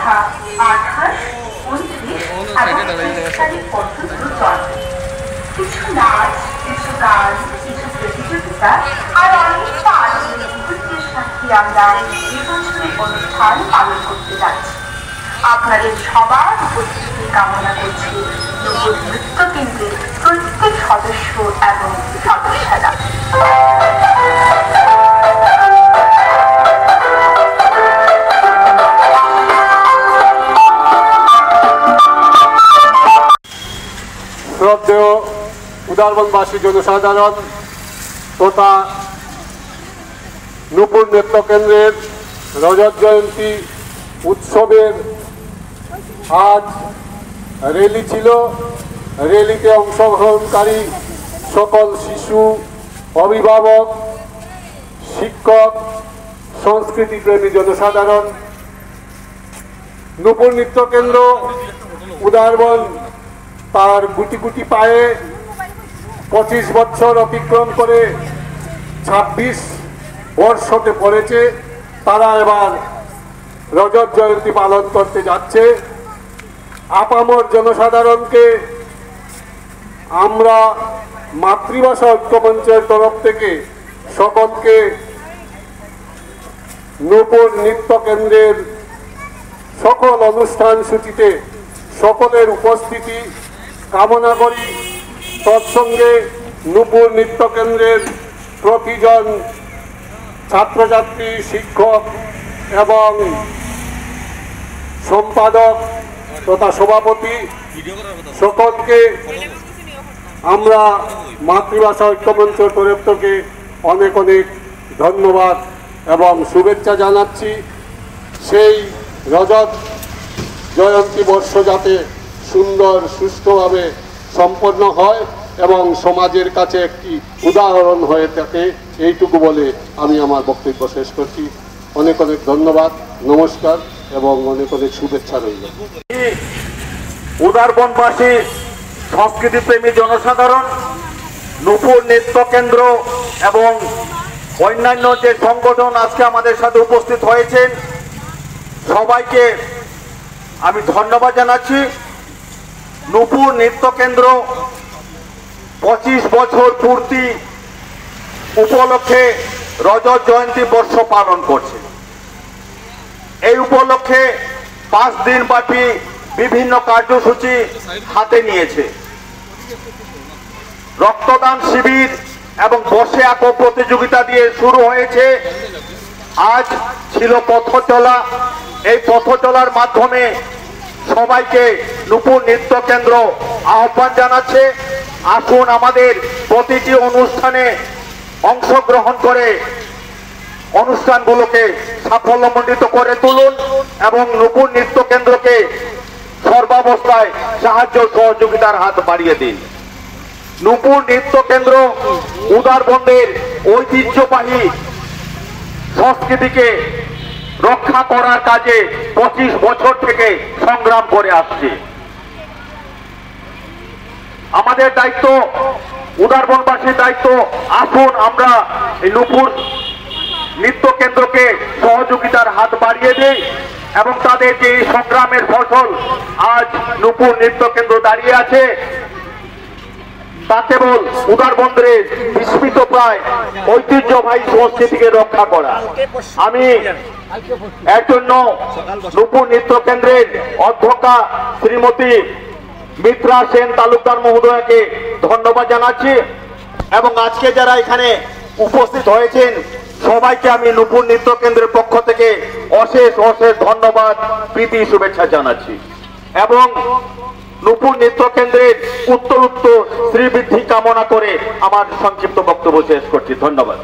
তথা 28, 29 এবং 30 তারিখ পর্যন্ত চলবে। কিছু নাচ, কিছু গান, কিছু প্রতিযোগিতা আর অনেকটা আনন্দের মুহূর্তের সাথে আমরা এবছরের অনুষ্ঠান পালন করতে যাচ্ছি। আপনাদের সবার উপস্থিতি কামনা করছি নূপুর নৃত্য কেন্দ্রের প্রত্যেক সদস্য এবং সদস্যরা। শ্রদ্ধেয় উদারবনবাসী জনসাধারণ তথা নূপুর নৃত্য কেন্দ্রের রজত জয়ন্তী উৎসবের আজ র্যালি ছিল। র্যালিতে অংশগ্রহণকারী সকল শিশু, অভিভাবক, শিক্ষক, সংস্কৃতিপ্রেমী জনসাধারণ, নূপুর নৃত্য কেন্দ্র উদারবন তার গুটি গুটি পায়ে 25 বছর অতিক্রম করে 26 বর্ষতে পড়েছে। তারা এবার রজত জয়ন্তী পালন করতে যাচ্ছে। আপামর জনসাধারণকে আমরা মাতৃভাষা ঐক্যমঞ্চের তরফ থেকে সকলকে নূপুর নৃত্য কেন্দ্রের সকল অনুষ্ঠান সূচিতে সকলের উপস্থিতি কামনা করি। তৎসঙ্গে নূপুর নৃত্য কেন্দ্রের প্রতিজন ছাত্রছাত্রী, শিক্ষক এবং সম্পাদক তথা সভাপতি সকলকে আমরা মাতৃভাষা ঐক্যমঞ্চের তরফ থেকে অনেক অনেক ধন্যবাদ এবং শুভেচ্ছা জানাচ্ছি। সেই রজত জয়ন্তী বর্ষ যাতে সুন্দর সুষ্ঠুভাবে সম্পন্ন হয় এবং সমাজের কাছে একটি উদাহরণ হয়ে থাকে, এইটুকু বলে আমি আমার বক্তব্য শেষ করছি। অনেক অনেক ধন্যবাদ, নমস্কার এবং অনেক অনেক শুভেচ্ছা রইল। উদারবনবাসী সংস্কৃতিপ্রেমী জনসাধারণ, নূপুর নৃত্য কেন্দ্র এবং অন্যান্য যে সংগঠন আজকে আমাদের সাথে উপস্থিত হয়েছেন, সবাইকে আমি ধন্যবাদ জানাচ্ছি। নূপুর নৃত্য কেন্দ্র 25 বছর পূর্তি উপলক্ষে রজত জয়ন্তী বর্ষ পালন করছে। এই উপলক্ষে 5 দিন ব্যাপী বিভিন্ন কার্যসূচি হাতে নিয়েছে। রক্তদান শিবির এবং বসে আঁকো প্রতিযোগিতা দিয়ে শুরু হয়েছে। আজ ছিল পথ চলা। এই পথ চলার মাধ্যমে সবাইকে নূপুর নৃত্য কেন্দ্র আহ্বান জানাচ্ছে, আসুন আমাদের প্রতিটি অনুষ্ঠানে অংশগ্রহণ করে অনুষ্ঠানগুলোকে সাফল্যমণ্ডিত করে তুলুন এবং নূপুর নৃত্য কেন্দ্রকে সর্বাবস্থায় সাহায্য সহযোগিতার হাত বাড়িয়ে দিন। নূপুর নৃত্য কেন্দ্র উদারবন্দের ঐতিহ্যবাহী সংস্কৃতিকে রক্ষা করার কাজে 25 বছর থেকে সংগ্রাম করে আসছে। আমাদের দায়িত্ব, উদারবনবাসীর দায়িত্ব, আসুন আমরা এই নূপুর নৃত্য কেন্দ্রকে সহযোগিতার হাত বাড়িয়ে দেই এবং তাদের যে সংগ্রামের ফসল আজ নূপুর নৃত্য কেন্দ্র দাঁড়িয়ে আছে, তা কেবল উদারবন্দরে বিস্মৃত প্রায় ঐতিহ্যবাহী সংস্কৃতিকে রক্ষা করা। আমি এর জন্য নূপুর নৃত্য কেন্দ্রের অধ্যক্ষা শ্রীমতী মিত্রা সেন তালুকদার মহোদয়াকে ধন্যবাদ জানাচ্ছি এবং আজকে যারা এখানে উপস্থিত হয়েছেন সবাইকে আমি নূপুর নৃত্য কেন্দ্রের পক্ষ থেকে অশেষ অশেষ ধন্যবাদ, প্রীতি, শুভেচ্ছা জানাচ্ছি এবং নূপুর নৃত্য কেন্দ্রের উত্তরোত্তর শ্রীবৃদ্ধি কামনা করে আমার সংক্ষিপ্ত বক্তব্য শেষ করছি। ধন্যবাদ।